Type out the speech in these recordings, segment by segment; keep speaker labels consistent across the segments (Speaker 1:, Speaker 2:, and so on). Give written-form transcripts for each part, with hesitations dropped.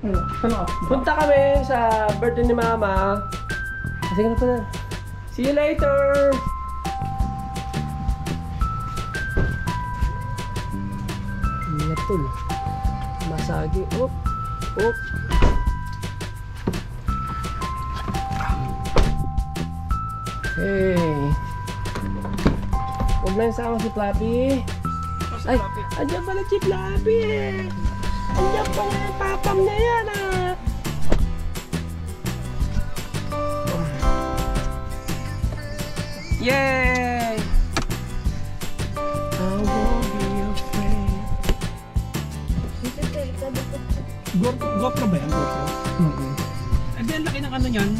Speaker 1: Punta kami sa birthday ni Mama. Sige na pala. See you later! Ingat tol. Masagi. Op! Op! Hey! Huwag na yung sama si Flappy. Ay! Andiyan pala si Flappy! Andiyan pala yung papam niya yan ah! Yay! I won't be afraid.
Speaker 2: GoPro ba yan? GoPro? Eh di, ang laki ng ano yan.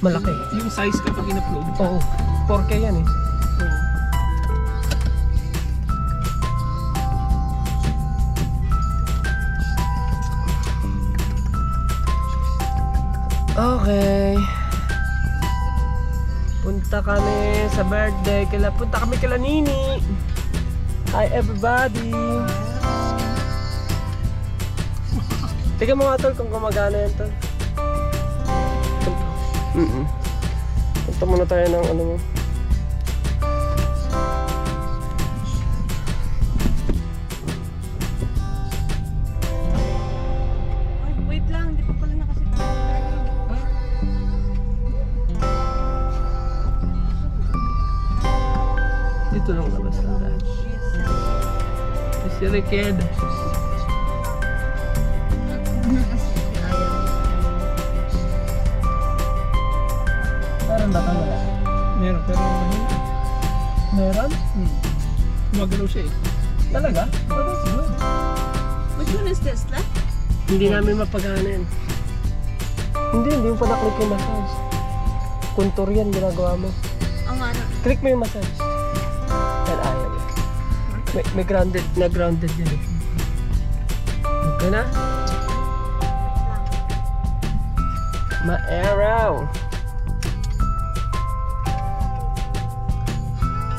Speaker 1: Malaki.
Speaker 2: Yung size kapag in-upload.
Speaker 1: Oo. 4K yan eh. Okay. Punta kami sa birthday. Punta kami kila Nini. Hi everybody. Tingnan mo nga tol kung gumagana yan tol. Punta muna tayo ng ano mo.
Speaker 3: Ay, wait lang, hindi pa pala nakasit.
Speaker 1: Dito lang labas lang dahil. Si Ricked. Meron ba kang wala?
Speaker 2: Meron, pero mahina.
Speaker 1: Meron?
Speaker 2: Gumagalaw siya eh.
Speaker 1: Talaga? Oh, that's good.
Speaker 3: Which one is this, la?
Speaker 1: Hindi namin mapagana yan. Hindi yung panaklik yung massage. Contour yan ginagawa mo.
Speaker 3: Ang ano?
Speaker 1: Click mo yung massage. Yan ayaw yan. May grounded yan eh. Okay na? Ma-araw!